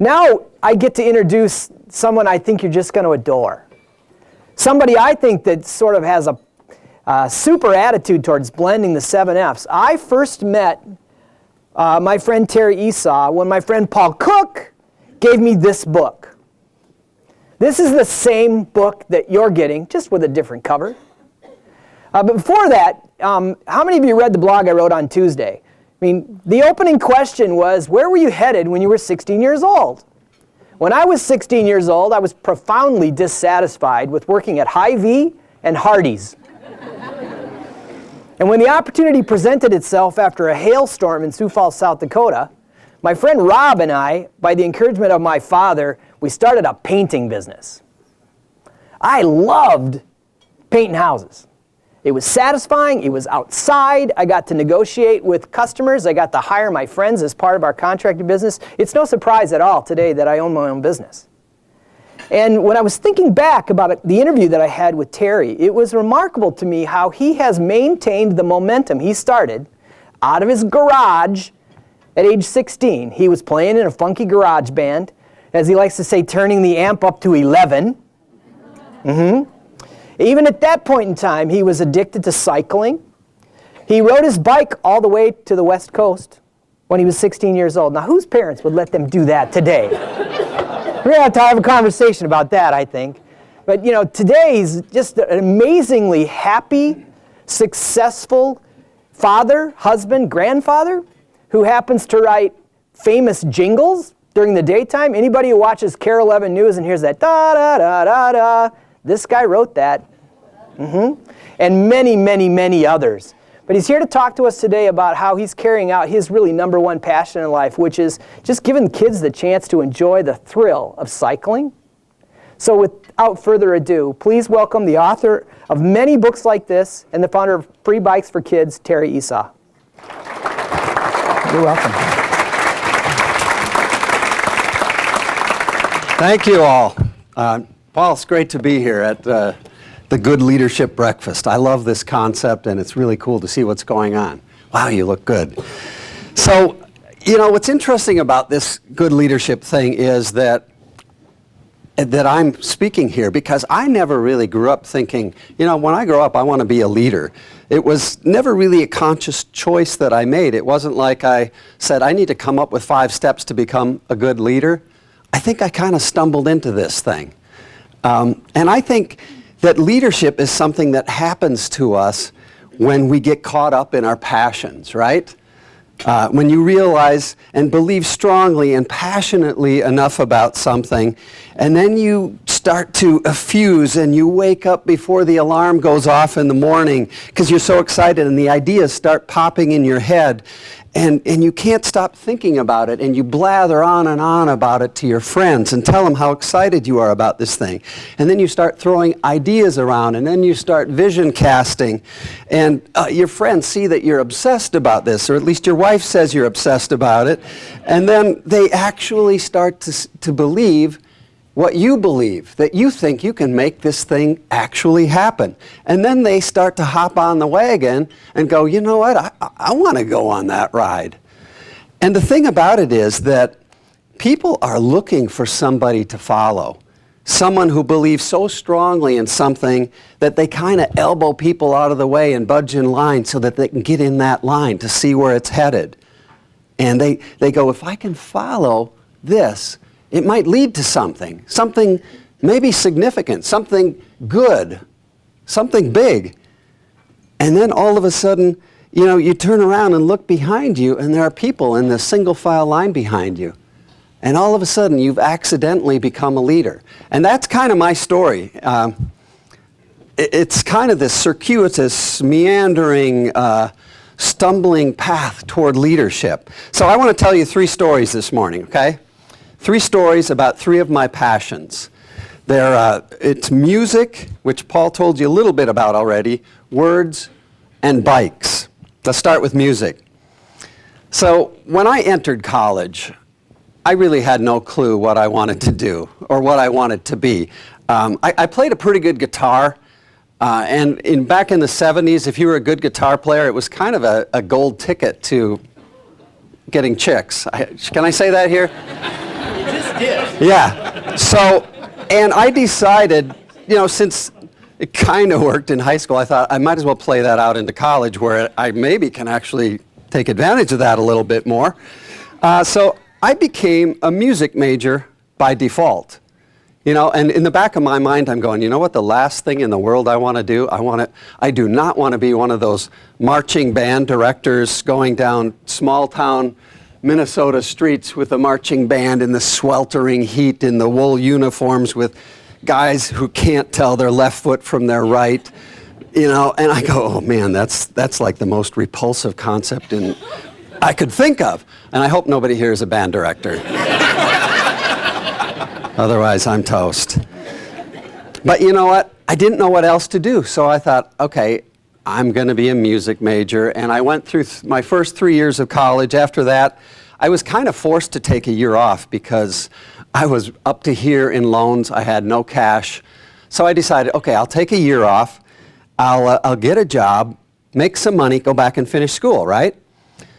Now I get to introduce someone I think you're just going to adore. Somebody I think that sort of has a super attitude towards blending the 7 F's. I first met my friend Terry Esau when my friend Paul Cook gave me this book. This is the same book that you're getting, just with a different cover. But before that, how many of you read the blog I wrote on Tuesday? I mean, the opening question was, where were you headed when you were 16 years old? When I was 16 years old, I was profoundly dissatisfied with working at Hy-Vee and Hardee's. And when the opportunity presented itself after a hailstorm in Sioux Falls, South Dakota, my friend Rob and I, by the encouragement of my father, we started a painting business. I loved painting houses. It was satisfying. It was outside. I got to negotiate with customers. I got to hire my friends as part of our contracted business. It's no surprise at all today that I own my own business. And when I was thinking back about the interview that I had with Terry, it was remarkable to me how he has maintained the momentum he started out of his garage at age 16. He was playing in a funky garage band, as he likes to say, turning the amp up to 11. Even at that point in time, he was addicted to cycling. He rode his bike all the way to the West Coast when he was 16 years old. Now, whose parents would let them do that today? We're going to have a conversation about that, I think. But, you know, today he's just an amazingly happy, successful father, husband, grandfather who happens to write famous jingles during the daytime. Anybody who watches Carol 11 News and hears that da-da-da-da-da, this guy wrote that. And many, many, many others. But he's here to talk to us today about how he's carrying out his really number one passion in life, which is just giving kids the chance to enjoy the thrill of cycling. So without further ado, please welcome the author of many books like this and the founder of Free Bikes for Kids, Terry Esau. You're welcome. Thank you all. Paul, it's great to be here at the Good Leadership Breakfast. I love this concept, and it's really cool to see what's going on. Wow, you look good. So, you know, what's interesting about this good leadership thing is that I'm speaking here because I never really grew up thinking, you know, when I grow up, I want to be a leader. It was never really a conscious choice that I made. It wasn't like I said, I need to come up with 5 steps to become a good leader. I think I kind of stumbled into this thing. And I think that leadership is something that happens to us when we get caught up in our passions, right? When you realize and believe strongly and passionately enough about something, and then you start to effuse and you wake up before the alarm goes off in the morning because you're so excited and the ideas start popping in your head. And you can't stop thinking about it, and you blather on and on about it to your friends and tell them how excited you are about this thing. And then you start throwing ideas around, and then you start vision casting. And your friends see that you're obsessed about this, or at least your wife says you're obsessed about it. And then they actually start to believe what you believe, that you think you can make this thing actually happen. And then they start to hop on the wagon and go, you know what, I want to go on that ride. And the thing about it is that people are looking for somebody to follow, someone who believes so strongly in something that they kind of elbow people out of the way and budge in line so that they can get in that line to see where it's headed. And they go, if I can follow this, it might lead to something maybe significant, something good, something big. And then all of a sudden, you know, you turn around and look behind you, and there are people in the single file line behind you. And all of a sudden, you've accidentally become a leader. And that's kind of my story. It's kind of this circuitous, meandering, stumbling path toward leadership. So I want to tell you 3 stories this morning, okay? 3 stories about 3 of my passions. It's music, which Paul told you a little bit about already, words, and bikes. Let's start with music. So when I entered college, I really had no clue what I wanted to do or what I wanted to be. I played a pretty good guitar, and back in the 70s, if you were a good guitar player, it was kind of a gold ticket to getting chicks. Can I say that here? You just Yeah. So, and I decided, since it kind of worked in high school, I thought I might as well play that out into college where I maybe can actually take advantage of that a little bit more. So I became a music major by default. And in the back of my mind, I'm going, you know what, the last thing in the world I want to do? I do not want to be one of those marching band directors going down small town Minnesota streets with a marching band in the sweltering heat in the wool uniforms with guys who can't tell their left foot from their right. And I go, oh man, that's like the most repulsive concept I could think of. And I hope nobody here is a band director. Otherwise, I'm toast. But you know what? I didn't know what else to do. So I thought, okay, I'm going to be a music major. And I went through my first 3 years of college. After that, I was kind of forced to take a year off because I was up to here in loans. I had no cash. So I decided, okay, I'll take a year off. I'll get a job, make some money, go back and finish school, right?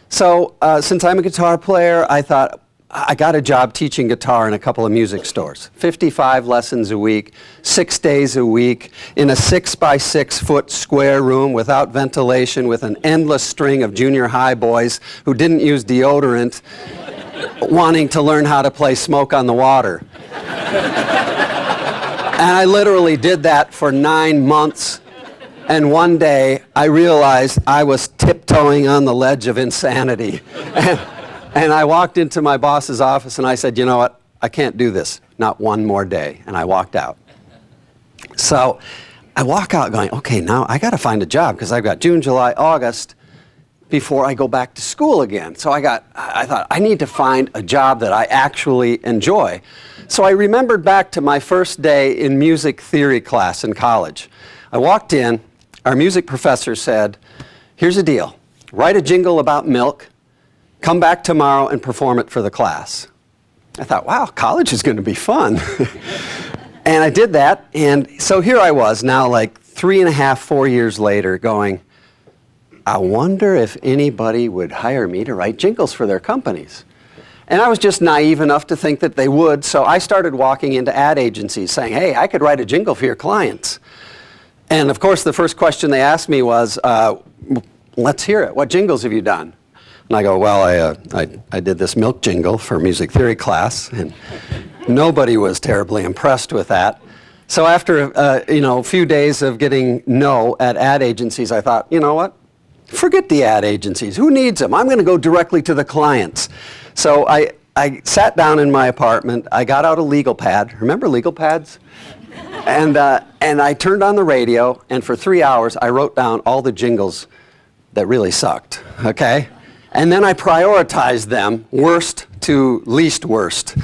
So since I'm a guitar player, I thought, I got a job teaching guitar in a couple of music stores. 55 lessons a week, 6 days a week, in a 6-by-6 foot square room without ventilation, with an endless string of junior high boys who didn't use deodorant, wanting to learn how to play Smoke on the Water. And I literally did that for 9 months. And one day, I realized I was tiptoeing on the ledge of insanity. And I walked into my boss's office and I said, you know what, I can't do this, not one more day. And I walked out. So I walk out going, okay, now I got to find a job because I've got June, July, August before I go back to school again. So I thought, I need to find a job that I actually enjoy. So I remembered back to my first day in music theory class in college. I walked in, our music professor said, here's the deal, write a jingle about milk, come back tomorrow and perform it for the class. I thought, wow, college is going to be fun. And I did that, and so here I was now like 3.5, 4 years later going, I wonder if anybody would hire me to write jingles for their companies. And I was just naive enough to think that they would, so I started walking into ad agencies saying, hey, I could write a jingle for your clients. And of course, the first question they asked me was, let's hear it. What jingles have you done? And I go, well, I did this milk jingle for music theory class, and nobody was terribly impressed with that. So after a few days of getting no at ad agencies, I thought, you know what? Forget the ad agencies. Who needs them? I'm going to go directly to the clients. So I sat down in my apartment. I got out a legal pad. Remember legal pads? And I turned on the radio, and for 3 hours, I wrote down all the jingles that really sucked, okay? And then I prioritized them, worst to least worst.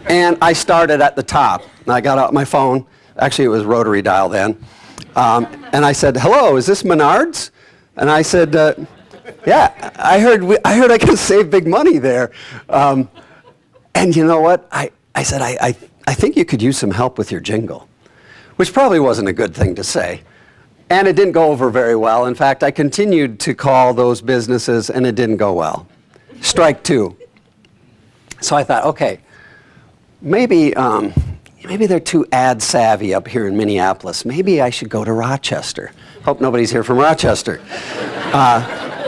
And I started at the top. And I got out my phone. Actually, it was rotary dial then. And I said, hello, is this Menards? And I said, yeah, I heard I can save big money there. And you know what? I said, I think you could use some help with your jingle, which probably wasn't a good thing to say. And it didn't go over very well. In fact, I continued to call those businesses, and it didn't go well. Strike two. So I thought, okay, maybe they're too ad savvy up here in Minneapolis. Maybe I should go to Rochester. Hope nobody's here from Rochester.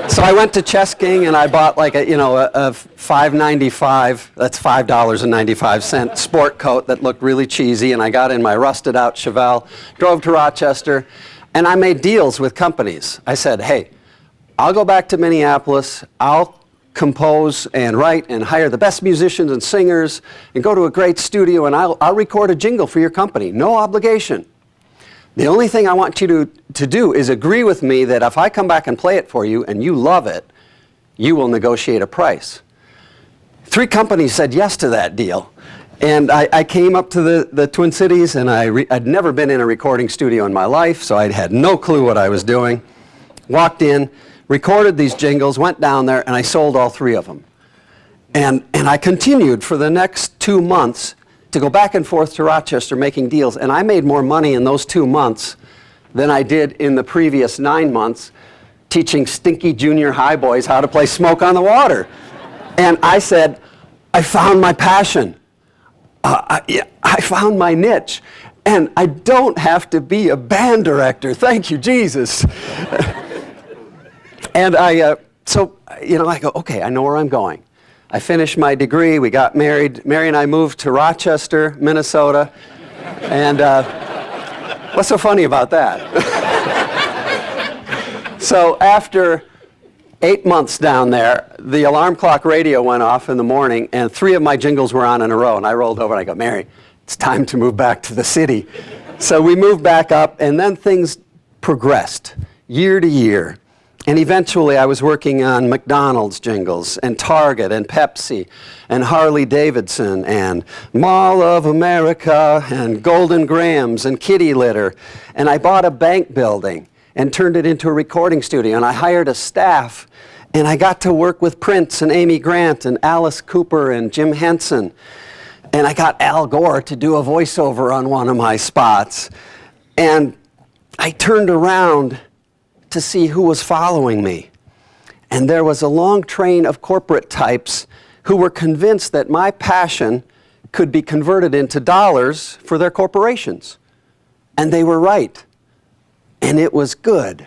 So I went to Chesking and I bought like a $5.95, that's $5.95 sport coat that looked really cheesy, and I got in my rusted out Chevelle, drove to Rochester, and I made deals with companies. I said, hey, I'll go back to Minneapolis, I'll compose and write and hire the best musicians and singers and go to a great studio, and I'll record a jingle for your company, no obligation. The only thing I want you to do is agree with me that if I come back and play it for you and you love it, you will negotiate a price. 3 companies said yes to that deal. And I came up to the Twin Cities, and I'd never been in a recording studio in my life, so I had no clue what I was doing. Walked in, recorded these jingles, went down there, and I sold all 3 of them. And I continued for the next 2 months to go back and forth to Rochester making deals, and I made more money in those 2 months than I did in the previous 9 months teaching stinky junior high boys how to play Smoke on the Water. And I said, I found my passion. I found my niche. And I don't have to be a band director. Thank you, Jesus. And I go, okay, I know where I'm going. I finished my degree. We got married. Mary and I moved to Rochester, Minnesota. And what's so funny about that? So after 8 months down there, the alarm clock radio went off in the morning, and 3 of my jingles were on in a row. And I rolled over and I go, Mary, it's time to move back to the city. So we moved back up, and then things progressed year to year. And eventually I was working on McDonald's jingles, and Target, and Pepsi, and Harley Davidson, and Mall of America, and Golden Grams, and Kitty Litter. And I bought a bank building and turned it into a recording studio, and I hired a staff, and I got to work with Prince, and Amy Grant, and Alice Cooper, and Jim Henson. And I got Al Gore to do a voiceover on one of my spots. And I turned around to see who was following me. And there was a long train of corporate types who were convinced that my passion could be converted into dollars for their corporations. And they were right. And it was good.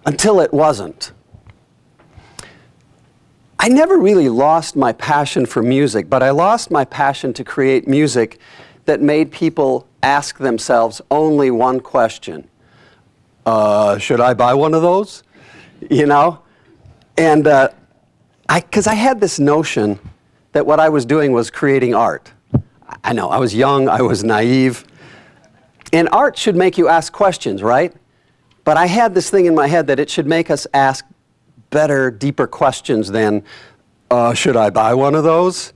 Until it wasn't. I never really lost my passion for music, but I lost my passion to create music that made people ask themselves only one question. Should I buy one of those? You know? And because I had this notion that what I was doing was creating art. I know, I was young, I was naive. And art should make you ask questions, right? But I had this thing in my head that it should make us ask better, deeper questions than, should I buy one of those?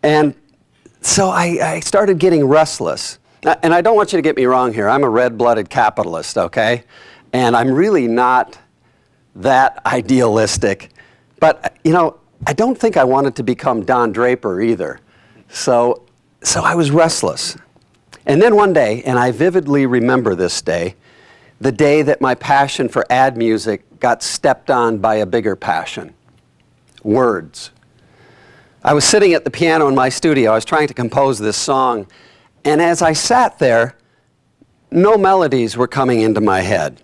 And so I started getting restless. And I don't want you to get me wrong here. I'm a red-blooded capitalist, okay? And I'm really not that idealistic. But, you know, I don't think I wanted to become Don Draper either. So I was restless. And then one day, and I vividly remember this day, the day that my passion for ad music got stepped on by a bigger passion, words. I was sitting at the piano in my studio. I was trying to compose this song. And as I sat there, no melodies were coming into my head.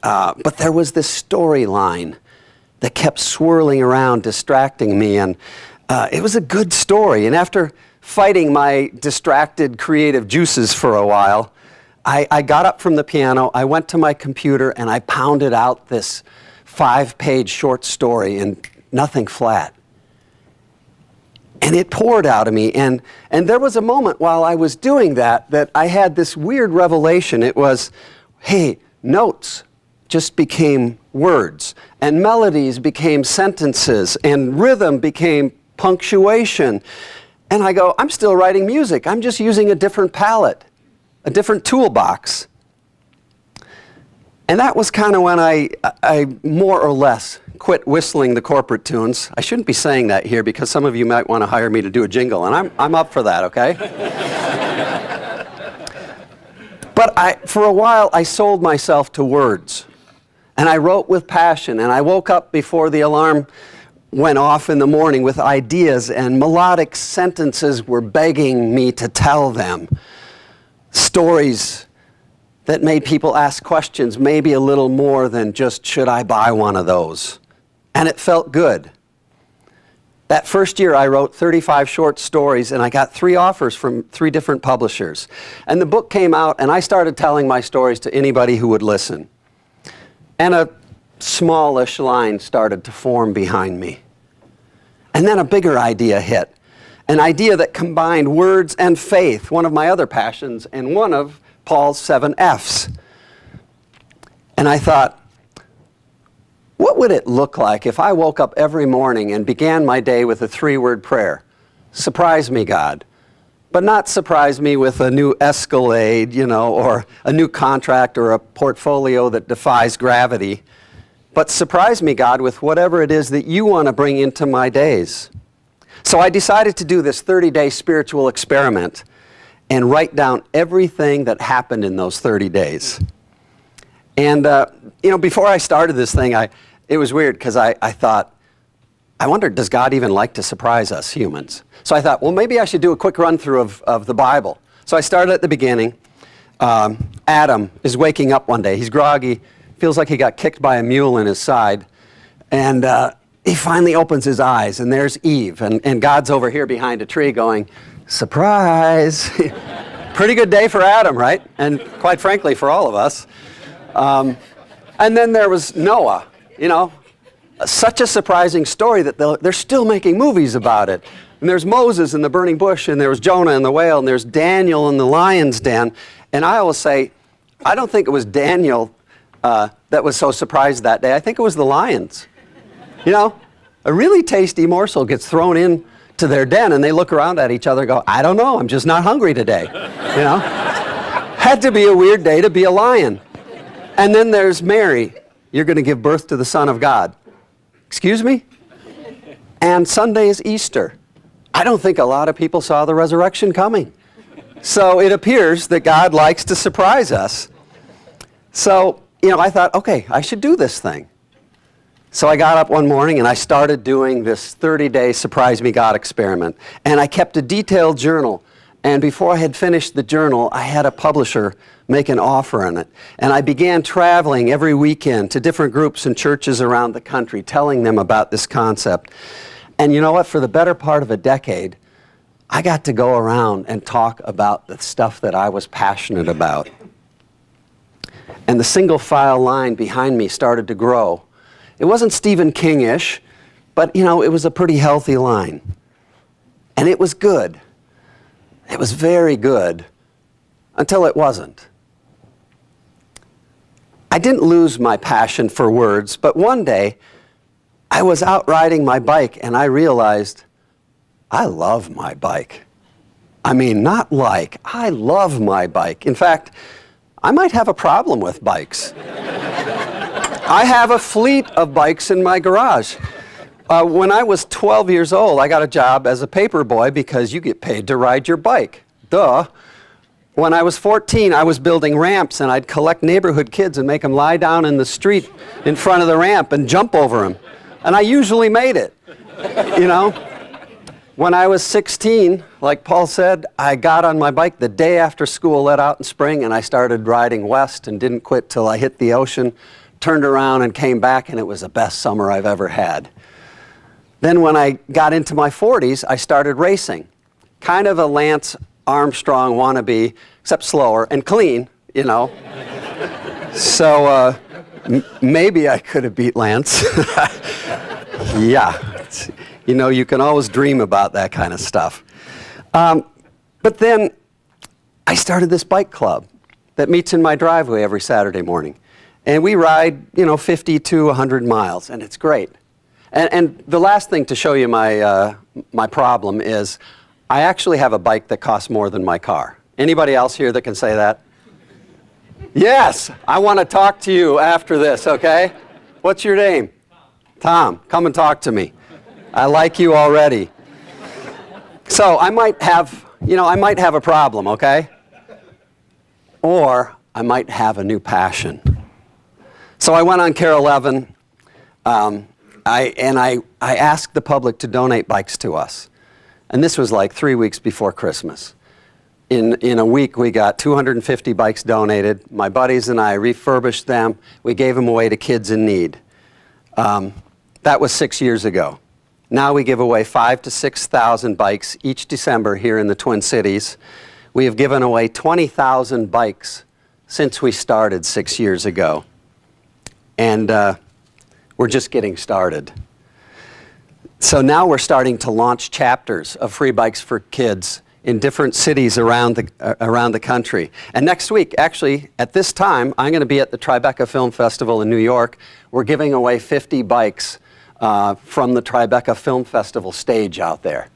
But there was this storyline that kept swirling around, distracting me. And it was a good story. And after fighting my distracted creative juices for a while, I got up from the piano, I went to my computer, and I pounded out this 5-page short story, and nothing flat. And it poured out of me, and there was a moment while I was doing that I had this weird revelation. It was, hey, notes just became words, and melodies became sentences, and rhythm became punctuation. And I go, I'm still writing music. I'm just using a different palette, a different toolbox. And that was kind of when I more or less quit whistling the corporate tunes. I shouldn't be saying that here because some of you might want to hire me to do a jingle, and I'm up for that, okay? But for a while, I sold myself to words. And I wrote with passion, and I woke up before the alarm went off in the morning with ideas, and melodic sentences were begging me to tell them. Stories that made people ask questions, maybe a little more than just, should I buy one of those? And it felt good. That first year I wrote 35 short stories, and I got 3 offers from 3 different publishers. And the book came out, and I started telling my stories to anybody who would listen. And a smallish line started to form behind me. And then a bigger idea hit. An idea that combined words and faith, one of my other passions, and one of Paul's 7 F's. And I thought, what would it look like if I woke up every morning and began my day with a 3-word prayer? Surprise me, God. But not surprise me with a new Escalade, or a new contract or a portfolio that defies gravity. But surprise me, God, with whatever it is that you want to bring into my days. So I decided to do this 30-day spiritual experiment and write down everything that happened in those 30 days. And, before I started this thing, it was weird because I thought, I wondered, does God even like to surprise us humans? So I thought, well, maybe I should do a quick run through of the Bible. So I started at the beginning. Adam is waking up one day. He's groggy, feels like he got kicked by a mule in his side. And he finally opens his eyes, and there's Eve. And God's over here behind a tree going, surprise. Pretty good day for Adam, right? And quite frankly, for all of us. And then there was Noah, such a surprising story that they're still making movies about it. And there's Moses in the burning bush, and there was Jonah in the whale, and there's Daniel in the lion's den. And I always say, I don't think it was Daniel that was so surprised that day. I think it was the lions. A really tasty morsel gets thrown in to their den, and they look around at each other and go, I don't know, I'm just not hungry today. Had to be a weird day to be a lion. And then there's Mary. You're going to give birth to the Son of God. Excuse me? And Sunday is Easter. I don't think a lot of people saw the resurrection coming. So it appears that God likes to surprise us. So, I thought, okay, I should do this thing. So I got up one morning and I started doing this 30-day Surprise Me God experiment. And I kept a detailed journal. And before I had finished the journal, I had a publisher make an offer on it. And I began traveling every weekend to different groups and churches around the country, telling them about this concept. And you know what? For the better part of a decade, I got to go around and talk about the stuff that I was passionate about. And the single file line behind me started to grow. It wasn't Stephen King-ish, but it was a pretty healthy line. And it was good. It was very good until it wasn't. I didn't lose my passion for words, but one day I was out riding my bike and I realized I love my bike. I love my bike. In fact, I might have a problem with bikes. I have a fleet of bikes in my garage. When I was 12 years old, I got a job as a paper boy because you get paid to ride your bike. Duh. When I was 14, I was building ramps, and I'd collect neighborhood kids and make them lie down in the street in front of the ramp and jump over them. And I usually made it, When I was 16, like Paul said, I got on my bike the day after school let out in spring, and I started riding west and didn't quit till I hit the ocean, turned around and came back, and it was the best summer I've ever had. Then when I got into my 40s, I started racing. Kind of a Lance Armstrong wannabe, except slower and clean, So maybe I could have beat Lance. Yeah. You can always dream about that kind of stuff. But then I started this bike club that meets in my driveway every Saturday morning. And we ride, 50 to 100 miles, and it's great. And the last thing to show you my problem is I actually have a bike that costs more than my car. Anybody else here that can say that? Yes, I want to talk to you after this, okay? What's your name? Tom, come and talk to me. I like you already. So I might have a problem, okay? Or I might have a new passion. So I went on Care 11. I asked the public to donate bikes to us. And this was like 3 weeks before Christmas. In a week, we got 250 bikes donated. My buddies and I refurbished them. We gave them away to kids in need. That was 6 years ago. Now we give away 5,000 to 6,000 bikes each December here in the Twin Cities. We have given away 20,000 bikes since we started 6 years ago. And we're just getting started. So now we're starting to launch chapters of free bikes for kids in different cities around the country. And next week, actually, at this time, I'm going to be at the Tribeca Film Festival in New York. We're giving away 50 bikes from the Tribeca Film Festival stage out there.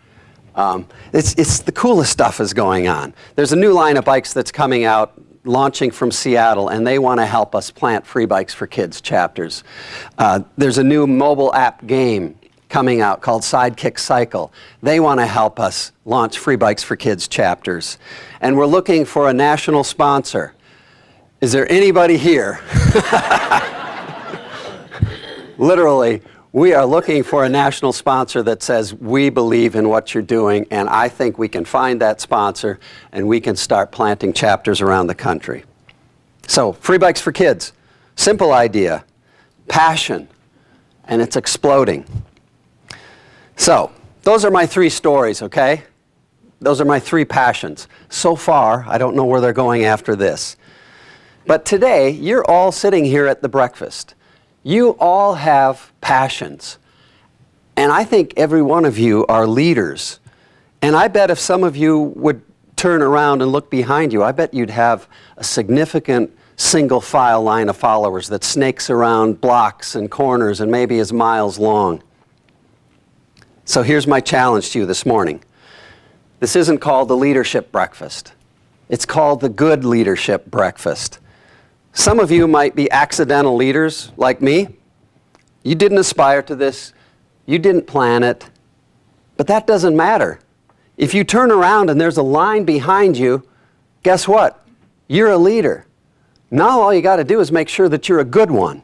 It's the coolest stuff is going on. There's a new line of bikes that's coming out, launching from Seattle, and they want to help us plant free bikes for kids chapters. There's a new mobile app game coming out called Sidekick Cycle. They want to help us launch free bikes for kids chapters. And we're looking for a national sponsor. Is there anybody here? Literally, We are looking for a national sponsor that says, we believe in what you're doing, and I think we can find that sponsor, and we can start planting chapters around the country. So, Free Bikes for Kids, simple idea, passion, and it's exploding. So, those are my 3 stories, okay? Those are my 3 passions. So far, I don't know where they're going after this. But today, you're all sitting here at the breakfast. You all have passions. And I think every one of you are leaders. And I bet if some of you would turn around and look behind you, I bet you'd have a significant single file line of followers that snakes around blocks and corners and maybe is miles long. So here's my challenge to you this morning. This isn't called the leadership breakfast. It's called the good leadership breakfast. Some of you might be accidental leaders like me. You didn't aspire to this. You didn't plan it. But that doesn't matter. If you turn around and there's a line behind you, guess what? You're a leader. Now all you got to do is make sure that you're a good one.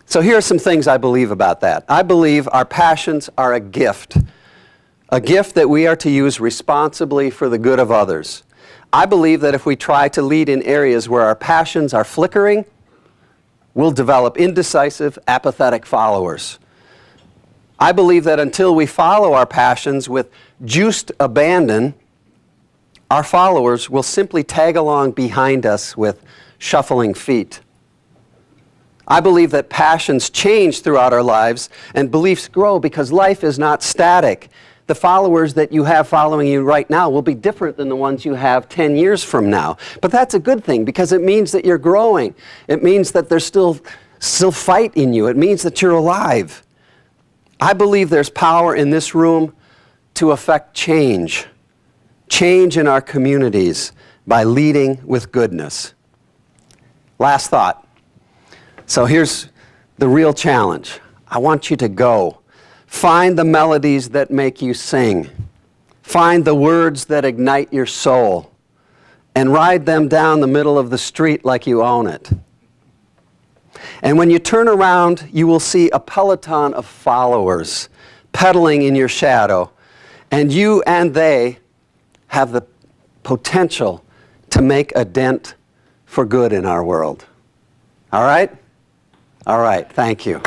So here are some things I believe about that. I believe our passions are a gift that we are to use responsibly for the good of others. I believe that if we try to lead in areas where our passions are flickering, we'll develop indecisive, apathetic followers. I believe that until we follow our passions with juiced abandon, our followers will simply tag along behind us with shuffling feet. I believe that passions change throughout our lives and beliefs grow because life is not static. The followers that you have following you right now will be different than the ones you have 10 years from now. But that's a good thing because it means that you're growing. It means that there's still fight in you. It means that you're alive. I believe there's power in this room to affect change in our communities by leading with goodness. Last thought. So here's the real challenge. I want you to go. Find the melodies that make you sing. Find the words that ignite your soul. And ride them down the middle of the street like you own it. And when you turn around, you will see a peloton of followers pedaling in your shadow. And you and they have the potential to make a dent for good in our world. All right? All right, thank you.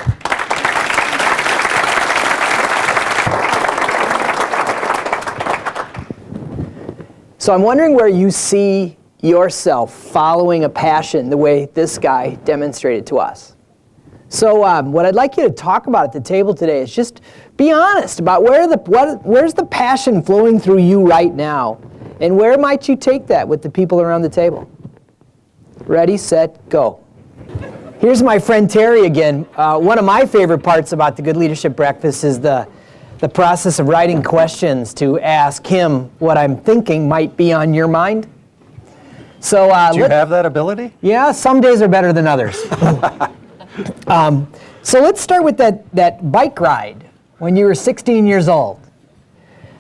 So I'm wondering where you see yourself following a passion the way this guy demonstrated to us. So what I'd like you to talk about at the table today is just be honest about where's the passion flowing through you right now, and where might you take that with the people around the table? Ready, set, go. Here's my friend Terry again. One of my favorite parts about the Good Leadership Breakfast is the process of writing questions to ask him what I'm thinking might be on your mind. So, do you have that ability? Yeah, some days are better than others. So let's start with that bike ride when you were 16 years old.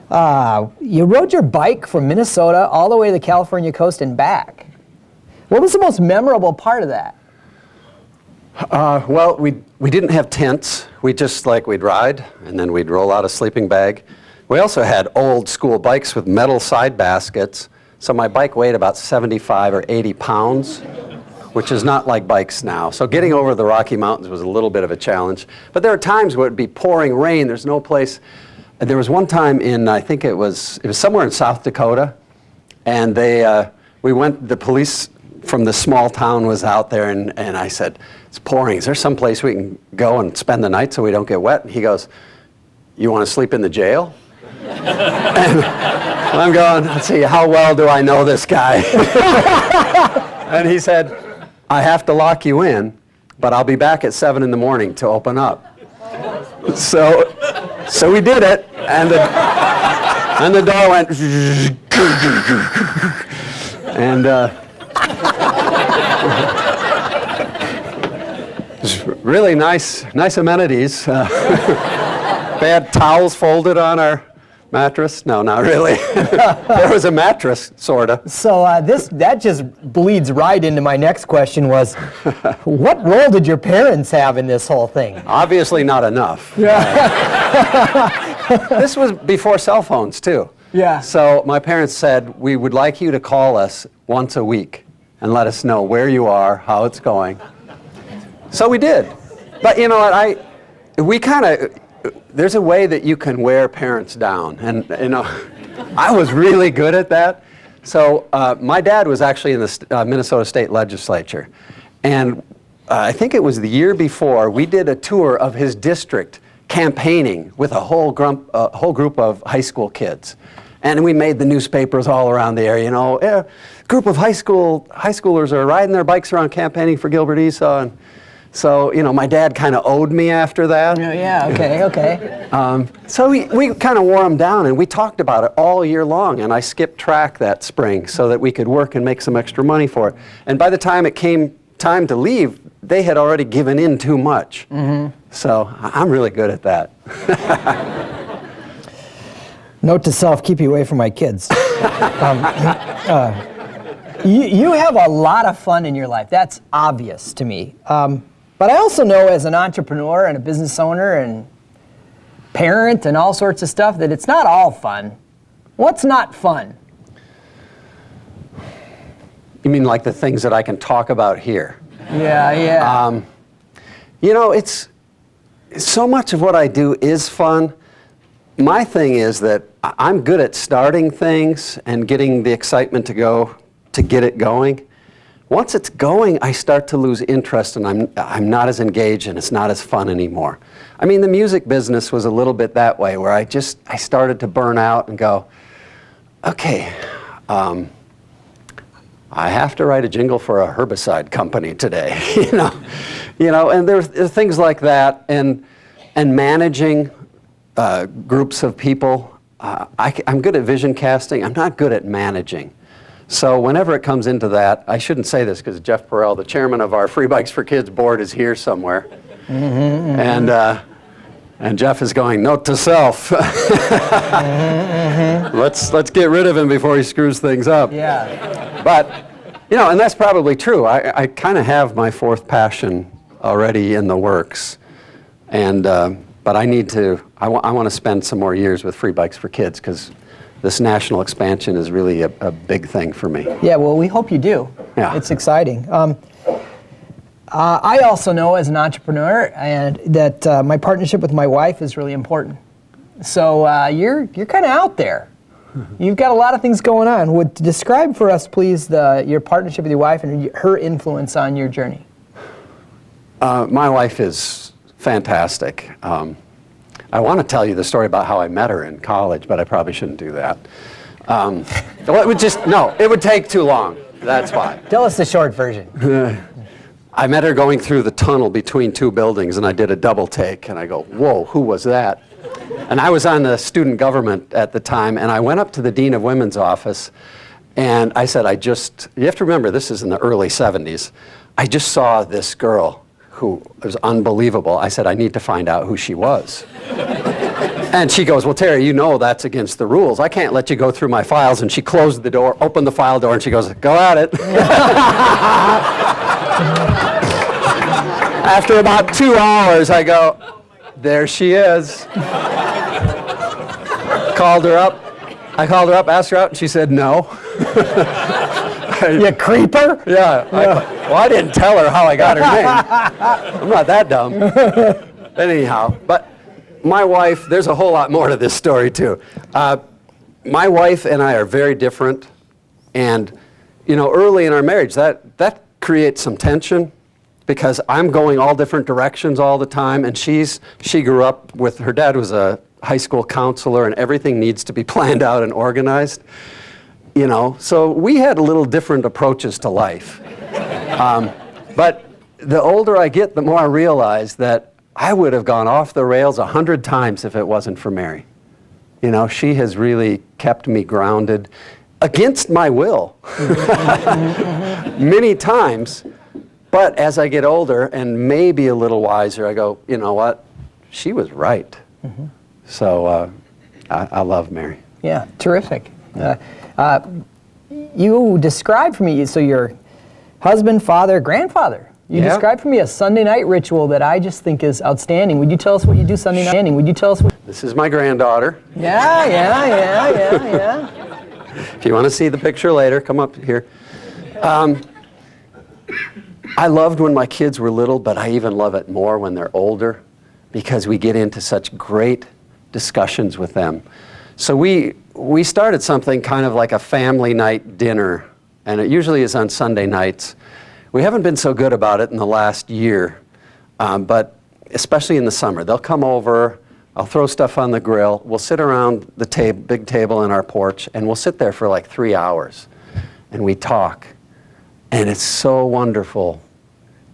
You rode your bike from Minnesota all the way to the California coast and back. What was the most memorable part of that? Well, we didn't have tents. We'd ride, and then we'd roll out a sleeping bag. We also had old school bikes with metal side baskets. So my bike weighed about 75 or 80 pounds, which is not like bikes now. So getting over the Rocky Mountains was a little bit of a challenge. But there are times where it'd be pouring rain. There's no place. There was one time in, I think it was somewhere in South Dakota, and the police from the small town was out there, and I said, it's pouring. Is there some place we can go and spend the night so we don't get wet? And he goes, you want to sleep in the jail? And I'm going, let's see, how well do I know this guy? And he said, I have to lock you in, but I'll be back at 7 in the morning to open up. So we did it, and the door went, and really nice amenities. They had towels folded on our Mattress? No, not really. There was a mattress, sort of. So that just bleeds right into my next question was, what role did your parents have in this whole thing? Obviously not enough. This was before cell phones, too. Yeah. So my parents said, we would like you to call us once a week and let us know where you are, how it's going. So we did. But you know what, there's a way that you can wear parents down. And you know, I was really good at that. So my dad was actually in the Minnesota State Legislature. And I think it was the year before, we did a tour of his district campaigning with a whole group of high school kids. And we made the newspapers all around the area, you know, a group of high schoolers are riding their bikes around campaigning for Gilbert Esau. And so, you know, my dad kind of owed me after that. Oh, yeah, okay. So we kind of wore him down, and we talked about it all year long, and I skipped track that spring so that we could work and make some extra money for it. And by the time it came time to leave, they had already given in too much. Mm-hmm. So I'm really good at that. Note to self, keep you away from my kids. You have a lot of fun in your life. That's obvious to me. But I also know as an entrepreneur and a business owner and parent and all sorts of stuff that it's not all fun. What's not fun? You mean like the things that I can talk about here? Yeah. You know, it's so much of what I do is fun. My thing is that I'm good at starting things and getting the excitement to get it going. Once it's going, I start to lose interest, and I'm not as engaged, and it's not as fun anymore. I mean, the music business was a little bit that way, where I started to burn out and go, okay, I have to write a jingle for a herbicide company today, you know, and there's things like that, and managing groups of people. I'm good at vision casting. I'm not good at managing. So whenever it comes into that, I shouldn't say this because Jeff Perel, the chairman of our Free Bikes for Kids board, is here somewhere. Mm-hmm, mm-hmm. And Jeff is going, note to self. Mm-hmm. Let's get rid of him before he screws things up. Yeah. But, you know, and that's probably true. I kind of have my fourth passion already in the works. And, but I want to spend some more years with Free Bikes for Kids because this national expansion is really a big thing for me. Yeah, well, we hope you do. Yeah. It's exciting. I also know as an entrepreneur and that my partnership with my wife is really important. So you're kind of out there. You've got a lot of things going on. Would describe for us, please, your partnership with your wife and her influence on your journey. My wife is fantastic. I want to tell you the story about how I met her in college, but I probably shouldn't do that. Well, it would take too long. That's why. Tell us the short version. I met her going through the tunnel between two buildings, and I did a double take, and I go, whoa, who was that? And I was on the student government at the time, and I went up to the Dean of Women's office, and I said, you have to remember, this is in the early 70s. I just saw this girl who was unbelievable. I said, I need to find out who she was. And she goes, well, Terry, you know that's against the rules. I can't let you go through my files. And she closed the door, opened the file door, and she goes, go at it. After about 2 hours, I go, there she is. Called her up. I called her up, asked her out, and she said no. You creeper? Yeah. I didn't tell her how I got her name. I'm not that dumb. Anyhow, but my wife, there's a whole lot more to this story, too. My wife and I are very different. And, you know, early in our marriage, that creates some tension because I'm going all different directions all the time. And she grew up with, her dad was a high school counselor, and everything needs to be planned out and organized. You know, so we had a little different approaches to life. But the older I get, the more I realize that I would have gone off the rails 100 times if it wasn't for Mary. You know, she has really kept me grounded against my will many times. But as I get older and maybe a little wiser, I go, you know what? She was right. Mm-hmm. So I love Mary. Yeah, terrific. You described for me, so your husband, father, grandfather. You Yeah. described for me a Sunday night ritual that I just think is outstanding. Would you tell us what you do Sunday night? Would you tell us what? This is my granddaughter. Yeah. If you want to see the picture later, come up here. I loved when my kids were little, but I even love it more when they're older because we get into such great discussions with them. So we started something kind of like a family night dinner, and it usually is on Sunday nights. We haven't been so good about it in the last year, but especially in the summer. They'll come over, I'll throw stuff on the grill, we'll sit around the big table in our porch, and we'll sit there for like 3 hours, and we talk. And it's so wonderful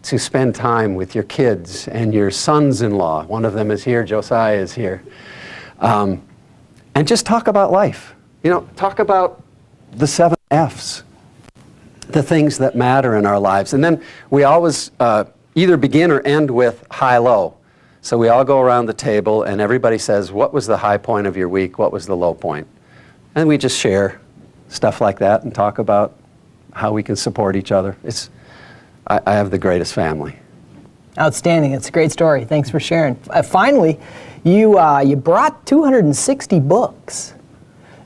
to spend time with your kids and your sons-in-law. One of them is here, Josiah is here. And just talk about life. You know, talk about the 7 F's, the things that matter in our lives. And then we always either begin or end with high-low. So we all go around the table and everybody says, what was the high point of your week? What was the low point? And we just share stuff like that and talk about how we can support each other. I have the greatest family. Outstanding. It's a great story. Thanks for sharing. Finally, you brought 260 books,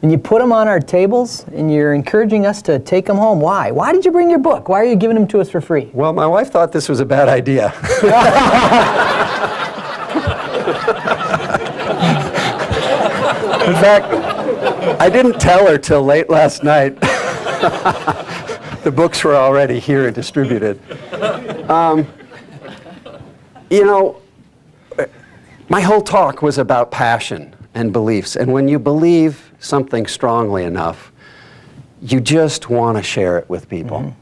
and you put them on our tables, and you're encouraging us to take them home. Why? Why did you bring your book? Why are you giving them to us for free? Well, my wife thought this was a bad idea. In fact, I didn't tell her till late last night. The books were already here and distributed. You know, my whole talk was about passion and beliefs. And when you believe something strongly enough, you just want to share it with people.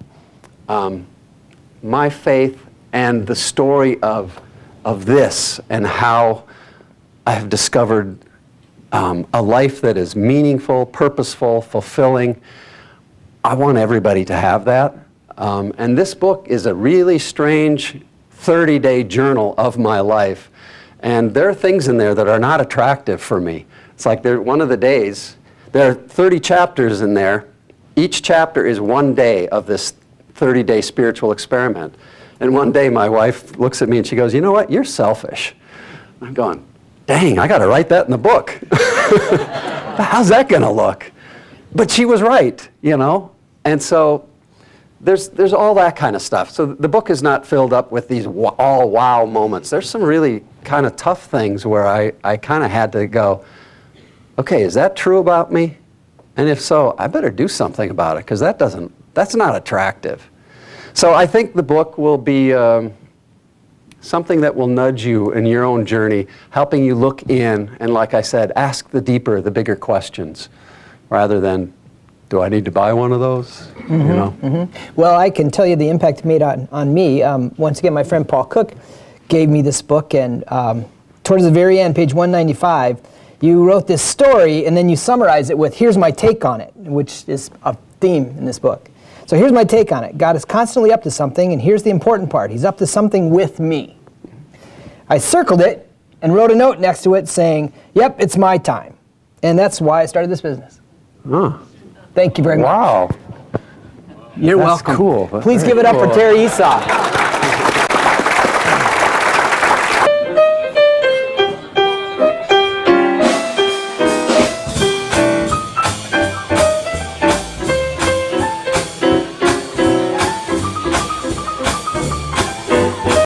Mm-hmm. My faith and the story of this and how I have discovered a life that is meaningful, purposeful, fulfilling. I want everybody to have that. And this book is a really strange 30-day journal of my life. And there are things in there that are not attractive for me. It's like one of the days, there are 30 chapters in there. Each chapter is one day of this 30-day spiritual experiment. And one day my wife looks at me and she goes, you know what, you're selfish. I'm going, dang, I got to write that in the book. How's that going to look? But she was right, you know. And so there's all that kind of stuff. So the book is not filled up with these all wow moments. There's some really kind of tough things where I kind of had to go, okay, is that true about me? And if so, I better do something about it because that's not attractive. So I think the book will be something that will nudge you in your own journey, helping you look in and, like I said, ask the deeper, the bigger questions rather than, do I need to buy one of those? Mm-hmm, you know? Mm-hmm. Well, I can tell you the impact it made on me. Once again, my friend Paul Cook gave me this book, and towards the very end, page 195, you wrote this story, and then you summarize it with, here's my take on it, which is a theme in this book. So here's my take on it. God is constantly up to something, and here's the important part. He's up to something with me. I circled it and wrote a note next to it saying, yep, it's my time. And that's why I started this business. Huh. Thank you very much. Wow. You're That's welcome. cool. Please give it up for Terry Esau.